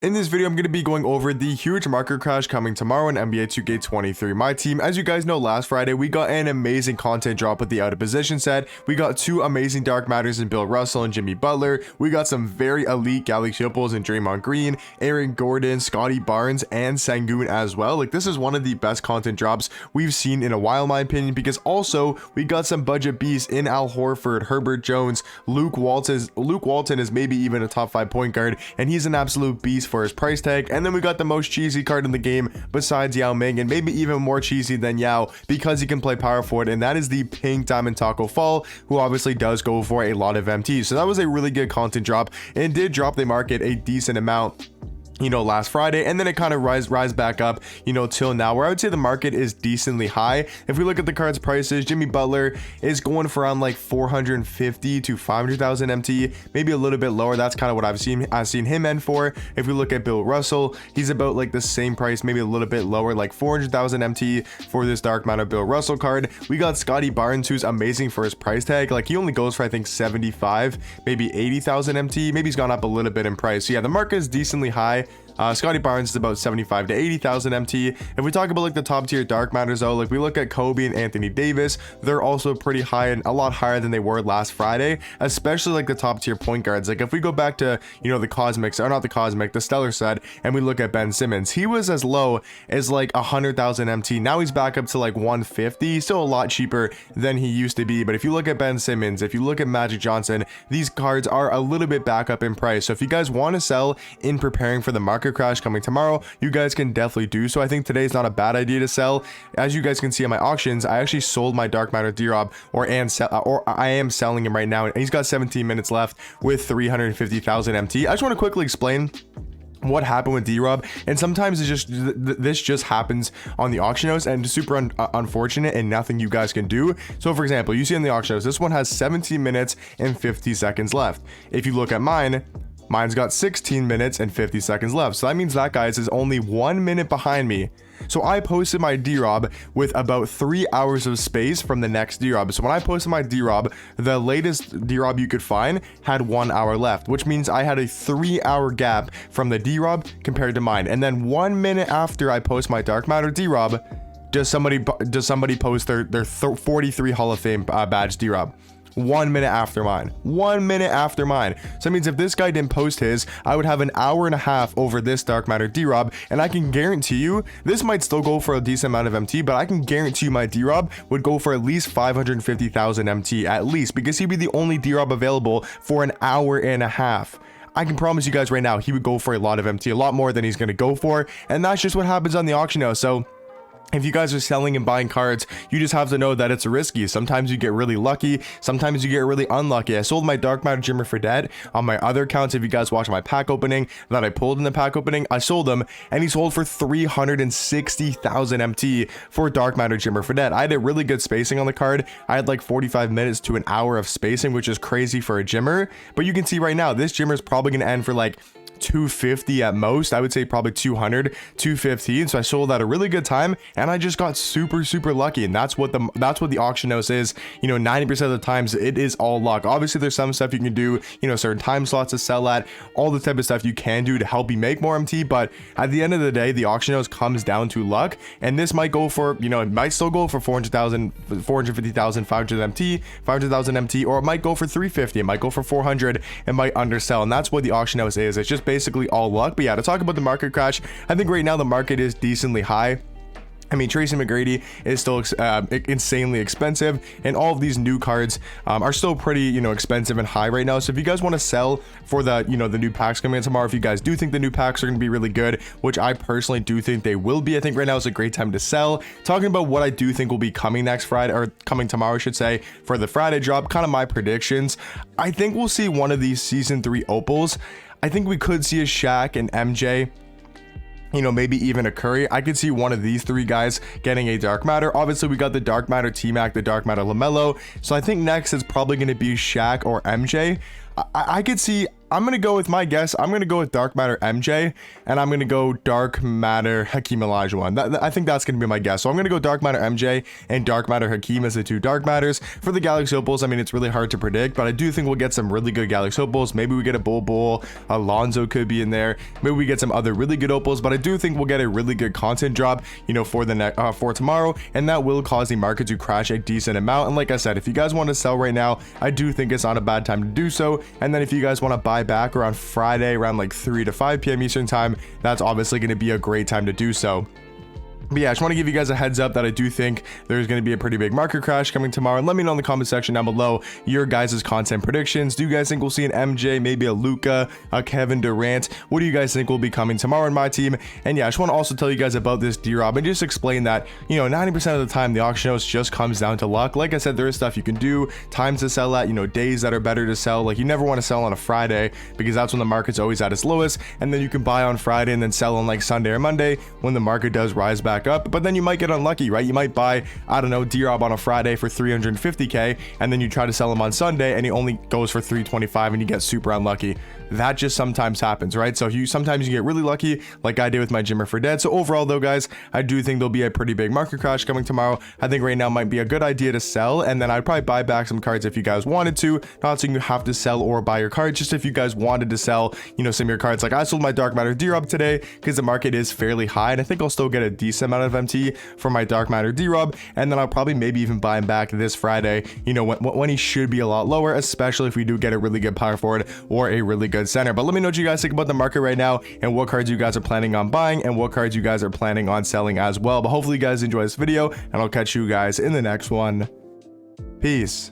In this video, I'm going to be going over the huge market crash coming tomorrow in NBA 2K23. My team, as you guys know, last Friday, we got an amazing content drop with the out of position set. We got two amazing Dark Matters in Bill Russell and Jimmy Butler. We got some very elite Galaxy Opals in Draymond Green, Aaron Gordon, Scotty Barnes, and Sengun as well. Like, this is one of the best content drops we've seen in a while, in my opinion, because also we got some budget beasts in Al Horford, Herbert Jones, Luke Walton is maybe even a top 5 point guard, and he's an absolute beast for his price tag. And then we got the most cheesy card in the game besides Yao Ming, and maybe even more cheesy than Yao because he can play power forward, and that is the pink diamond Taco Fall, who obviously does go for a lot of MT. So that was a really good content drop and did drop the market a decent amount, you know, last Friday, and then it kind of rise back up, you know, till now, where I would say the market is decently high. If we look at the cards prices, Jimmy Butler is going for around like 450 to 500,000 MT, maybe a little bit lower. That's kind of what I've seen him end for. If we look at Bill Russell, he's about like the same price, maybe a little bit lower, like 400,000 MT for this Dark Matter Bill Russell card. We got Scotty Barnes, who's amazing for his price tag. Like, he only goes for, I think, 75, maybe 80,000 MT. Maybe he's gone up a little bit in price. So yeah, the market is decently high. Scotty Barnes is about 75 to 80,000 MT. If we talk about like the top tier Dark Matters though, like we look at Kobe and Anthony Davis, they're also pretty high and a lot higher than they were last Friday, especially like the top tier point guards. Like if we go back to, you know, the Cosmics, or not the Cosmic, the Stellar set, and we look at Ben Simmons, he was as low as like 100,000 MT. Now he's back up to like 150, still a lot cheaper than he used to be. But if you look at Ben Simmons, if you look at Magic Johnson, these cards are a little bit back up in price. So if you guys want to sell in preparing for the market crash coming tomorrow, you guys can definitely do so. I think today is not a bad idea to sell. As you guys can see on my auctions, I actually sold my Dark Matter D-Rob, or I am selling him right now, and he's got 17 minutes left with 350,000 MT. I just want to quickly explain what happened with D-Rob, and sometimes it's just this just happens on the auction house, and super unfortunate, and nothing you guys can do. So for example, you see on the auction house, this one has 17 minutes and 50 seconds left. If you look at mine's got 16 minutes and 50 seconds left. So that means that, guys, is only 1 minute behind me. So I posted my D-Rob with about 3 hours of space from the next D-Rob. So when I posted my D-Rob, the latest D-Rob you could find had 1 hour left, which means I had a 3-hour gap from the D-Rob compared to mine. And then 1 minute after I post my Dark Matter D-Rob, does somebody post their 43 Hall of Fame badge D-Rob. 1 minute after mine. 1 minute after mine. So that means if this guy didn't post his, I would have an hour and a half over this Dark Matter D-Rob, and I can guarantee you this might still go for a decent amount of MT, but I can guarantee you my D-Rob would go for at least 550,000 MT at least, because he'd be the only D-Rob available for an hour and a half. I can promise you guys right now, he would go for a lot of MT, a lot more than he's going to go for, and that's just what happens on the auction house. So if you guys are selling and buying cards, you just have to know that it's risky. Sometimes you get really lucky, sometimes you get really unlucky. I sold my Dark Matter Jimmer Fredette on my other accounts. If you guys watch my pack opening that I pulled in the pack opening, I sold them, and he sold for 360,000 MT for Dark Matter Jimmer Fredette. I had a really good spacing on the card. I had like 45 minutes to an hour of spacing, which is crazy for a Jimmer. But you can see right now, this Jimmer is probably going to end for like 250 at most. I would say probably 200, 215. So I sold at a really good time, and I just got super lucky. And that's what the auction house is. You know, 90% of the times it is all luck. Obviously there's some stuff you can do, you know, certain time slots to sell at, all the type of stuff you can do to help you make more MT. But at the end of the day, the auction house comes down to luck, and this might go for, you know, it might still go for 400,000, 450,000, 500,000 MT, or it might go for 350, it might go for 400, it might undersell. And that's what the auction house is. It's just basically all luck. But yeah, to talk about the market crash, I think right now the market is decently high. I mean, Tracy McGrady is still insanely expensive, and all of these new cards are still pretty, you know, expensive and high right now. So if you guys want to sell for the, you know, the new packs coming in tomorrow, if you guys do think the new packs are going to be really good, which I personally do think they will be, I think right now is a great time to sell. Talking about what I do think will be coming next Friday, or coming tomorrow, I should say, for the Friday drop, kind of my predictions. I think we'll see one of these season 3 opals. I think we could see a Shaq and MJ, you know, maybe even a Curry. I could see one of these 3 guys getting a Dark Matter. Obviously we got the Dark Matter T-Mac, the Dark Matter LaMelo. So I think next is probably going to be Shaq or MJ. I could see I'm going to go with my guess. I'm going to go with Dark Matter MJ, and I'm going to go Dark Matter Hakeem Olajuwon. I think that's going to be my guess. So I'm going to go Dark Matter MJ and Dark Matter Hakeem as the two Dark Matters. For the Galaxy Opals, I mean, it's really hard to predict, but I do think we'll get some really good Galaxy Opals. Maybe we get a Bull. Alonzo could be in there. Maybe we get some other really good Opals, but I do think we'll get a really good content drop, you know, for the for tomorrow, and that will cause the market to crash a decent amount. And like I said, if you guys want to sell right now, I do think it's not a bad time to do so. And then if you guys want to buy back around Friday around like 3 to 5 p.m. Eastern time, that's obviously going to be a great time to do so. But yeah, I just want to give you guys a heads up that I do think there's going to be a pretty big market crash coming tomorrow. And let me know in the comment section down below your guys' content predictions. Do you guys think we'll see an MJ, maybe a Luka, a Kevin Durant? What do you guys think will be coming tomorrow in my team? And yeah, I just want to also tell you guys about this D-Rob and just explain that, you know, 90% of the time the auction house just comes down to luck. Like I said, there is stuff you can do, times to sell at, you know, days that are better to sell. Like you never want to sell on a Friday because that's when the market's always at its lowest. And then you can buy on Friday and then sell on like Sunday or Monday when the market does rise back up. But then you might get unlucky, right? You might buy, I don't know, D-Rob on a Friday for 350k, and then you try to sell him on Sunday and he only goes for 325 and you get super unlucky. That just sometimes happens, right? So sometimes you get really lucky, like I did with my Jimmer for Dead. So overall though, guys, I do think there'll be a pretty big market crash coming tomorrow. I think right now might be a good idea to sell, and then I'd probably buy back some cards if you guys wanted to. Not saying you have to sell or buy your cards, just if you guys wanted to sell, you know, some of your cards. Like I sold my Dark Matter D-Rob today because the market is fairly high, and I think I'll still get a decent amount of MT for my Dark Matter D-Rob, and then I'll probably maybe even buy him back this Friday, you know, when he should be a lot lower, especially if we do get a really good power forward or a really good center. But let me know what you guys think about the market right now and what cards you guys are planning on buying and what cards you guys are planning on selling as well. But hopefully you guys enjoy this video, and I'll catch you guys in the next one. Peace.